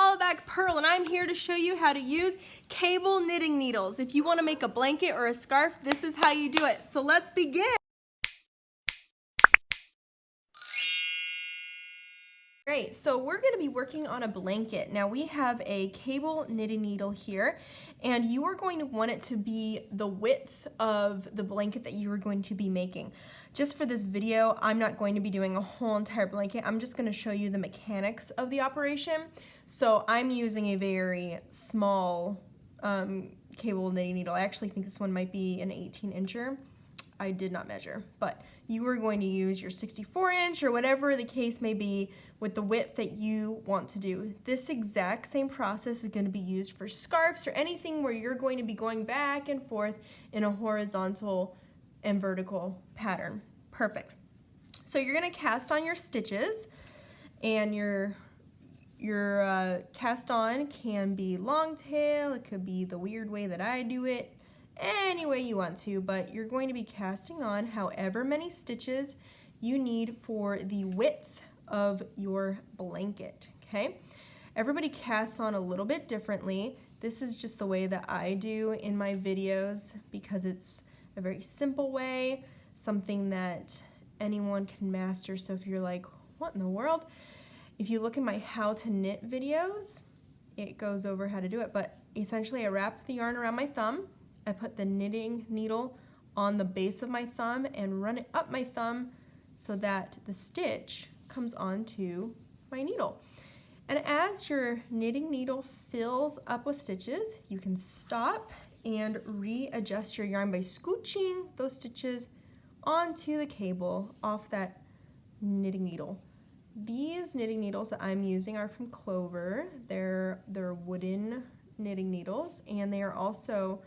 HollabackPurl, and I'm here to show you how to use cable knitting needles. If you want to make a blanket or a scarf, this is how you do it. So let's begin. Great, so we're going to be working on a blanket. Now we have a cable knitting needle here, and you are going to want it to be the width of the blanket that you are going to be making. Just for this video, I'm not going to be doing a whole entire blanket. I'm just going to show you the mechanics of the operation. So I'm using a very small cable knitting needle. I actually think this one might be an 18-incher. I did not measure, but you are going to use your 64-inch or whatever the case may be with the width that you want to do. This exact same process is going to be used for scarves or anything where you're going to be going back and forth in a horizontal and vertical pattern. Perfect. So you're going to cast on your stitches, and your cast on can be long tail, it could be the weird way that I do it, any way you want to, but you're going to be casting on however many stitches you need for the width of your blanket, okay? Everybody casts on a little bit differently. This is just the way that I do in my videos because it's a very simple way, something that anyone can master. So if you're like, what in the world? If you look in my how to knit videos, it goes over how to do it, but essentially I wrap the yarn around my thumb, I put the knitting needle on the base of my thumb and run it up my thumb so that the stitch comes onto my needle. And as your knitting needle fills up with stitches, you can stop and readjust your yarn by scooching those stitches onto the cable off that knitting needle. These knitting needles that I'm using are from Clover. They're wooden knitting needles, and they are also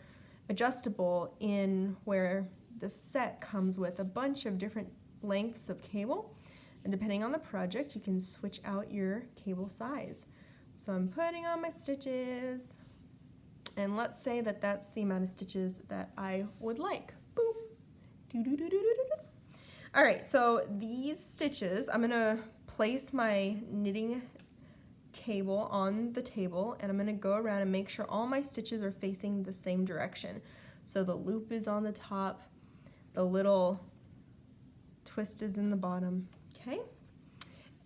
adjustable in where the set comes with a bunch of different lengths of cable, and depending on the project you can switch out your cable size. So I'm putting on my stitches, and let's say that that's the amount of stitches that I would like. Boom. Alright, so these stitches, I'm gonna place my knitting cable on the table, and I'm going to go around and make sure all my stitches are facing the same direction. So the loop is on the top, the little twist is in the bottom, okay?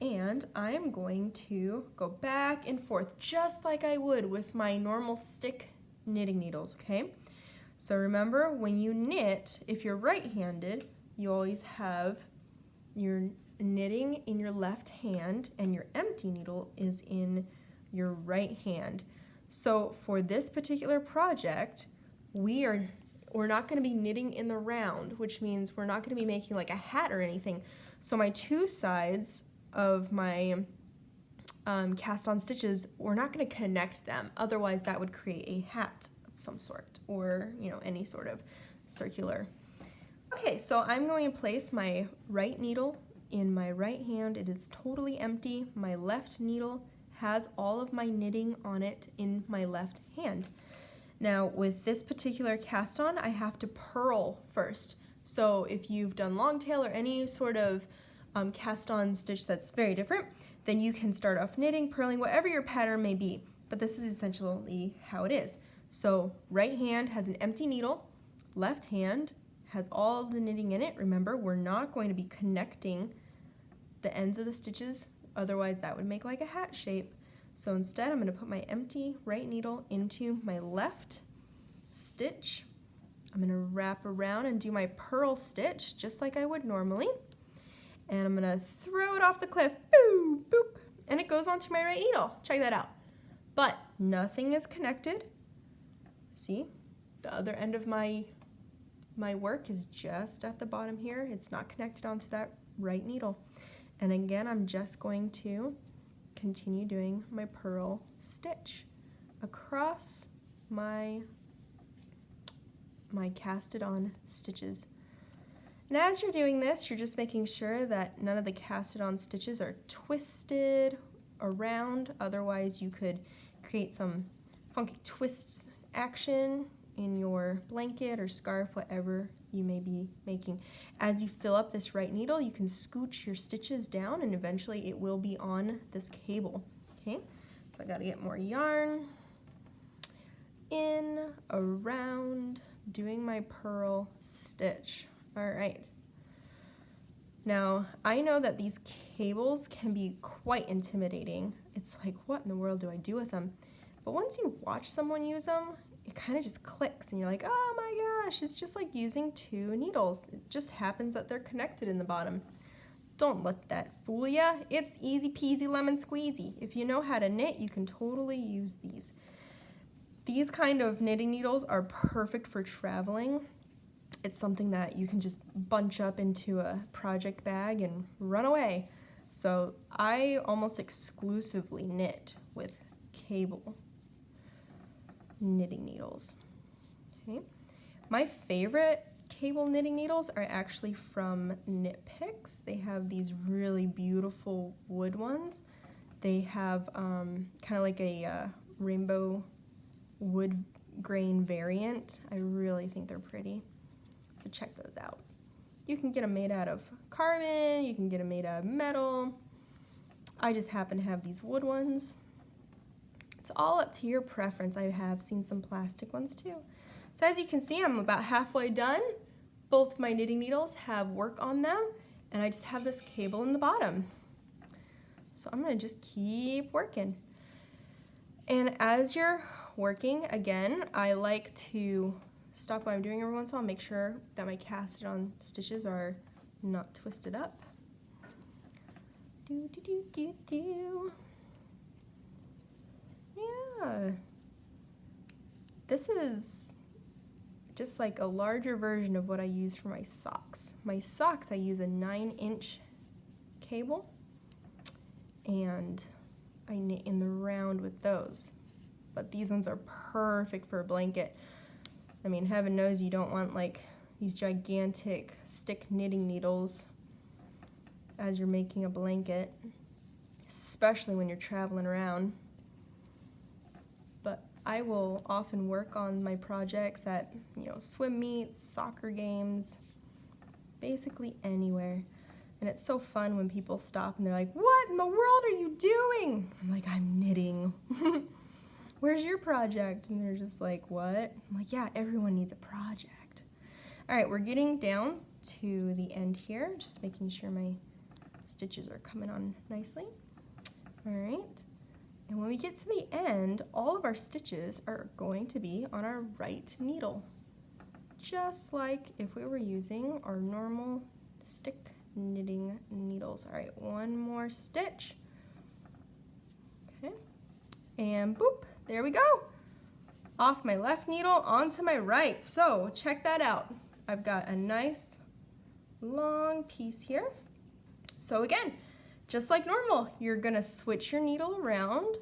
And I'm going to go back and forth just like I would with my normal stick knitting needles, okay? So remember, when you knit, if you're right-handed, you always have your knitting in your left hand and your empty needle is in your right hand. So for this particular project, we're not going to be knitting in the round, which means we're not going to be making like a hat or anything. So my two sides of my cast on stitches, we're not going to connect them, otherwise that would create a hat of some sort, or any sort of circular. Okay, so I'm going to place my right needle in my right hand. It is totally empty. My left needle has all of my knitting on it in my left hand. Now with this particular cast on, I have to purl first. So if you've done long tail or any sort of cast on stitch that's very different, then you can start off knitting, purling, whatever your pattern may be. But this is essentially how it is. So right hand has an empty needle, left hand has all the knitting in it. Remember, we're not going to be connecting the ends of the stitches, otherwise that would make like a hat shape. So instead I'm going to put my empty right needle into my left stitch. I'm going to wrap around and do my purl stitch just like I would normally. And I'm going to throw it off the cliff, boop, boop, and it goes onto my right needle. Check that out. But nothing is connected. See, the other end of my work is just at the bottom here. It's not connected onto that right needle. And again, I'm just going to continue doing my purl stitch across my casted on stitches. And as you're doing this, you're just making sure that none of the casted on stitches are twisted around, otherwise you could create some funky twist action in your blanket or scarf, whatever you may be making. As you fill up this right needle, you can scooch your stitches down and eventually it will be on this cable. Okay, So I gotta get more yarn. In, around, doing my purl stitch. All right. Now, I know that these cables can be quite intimidating. It's like, what in the world do I do with them? But once you watch someone use them, it kind of just clicks and you're like, oh my gosh, it's just like using two needles. It just happens that they're connected in the bottom. Don't let that fool ya. It's easy peasy lemon squeezy. If you know how to knit, you can totally use these. These kind of knitting needles are perfect for traveling. It's something that you can just bunch up into a project bag and run away. So I almost exclusively knit with cable knitting needles. Okay. My favorite cable knitting needles are actually from Knit Picks. They have these really beautiful wood ones. They have kind of like a rainbow wood grain variant. I really think they're pretty. So check those out. You can get them made out of carbon, you can get them made out of metal. I just happen to have these wood ones. It's all up to your preference. I have seen some plastic ones too. So as you can see, I'm about halfway done. Both my knitting needles have work on them, and I just have this cable in the bottom. So I'm gonna just keep working. And as you're working, again, I like to stop what I'm doing every once in a while, make sure that my casted on stitches are not twisted up. Do, do, do, do, do. Yeah. This is just like a larger version of what I use for my socks. My socks, I use a 9-inch cable, and I knit in the round with those. But these ones are perfect for a blanket. I mean, heaven knows you don't want like these gigantic stick knitting needles as you're making a blanket, especially when you're traveling around. But I will often work on my projects at, swim meets, soccer games, basically anywhere. And it's so fun when people stop and they're like, what in the world are you doing? I'm like, I'm knitting. Where's your project? And they're just like, what? I'm like, yeah, everyone needs a project. All right, we're getting down to the end here, just making sure my stitches are coming on nicely. All right, and when we get to the end, all of our stitches are going to be on our right needle, just like if we were using our normal stick knitting needles. All right, one more stitch. Okay, and boop, there we go. Off my left needle onto my right. So check that out. I've got a nice long piece here. So again, just like normal, you're gonna switch your needle around.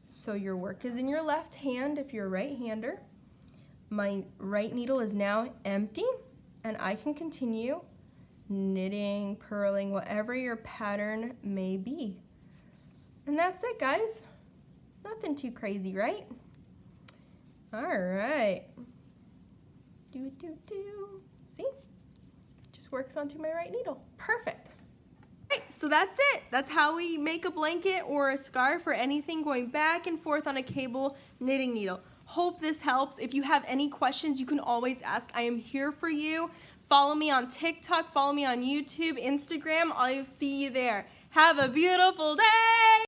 So your work is in your left hand if you're a right-hander. My right needle is now empty, and I can continue knitting, purling, whatever your pattern may be. And that's it, guys. Nothing too crazy, right? All right. Do, do, do. See? Just works onto my right needle. Perfect. All right, so that's it. That's how we make a blanket or a scarf or anything going back and forth on a cable knitting needle. Hope this helps. If you have any questions, you can always ask. I am here for you. Follow me on TikTok, follow me on YouTube, Instagram. I'll see you there. Have a beautiful day.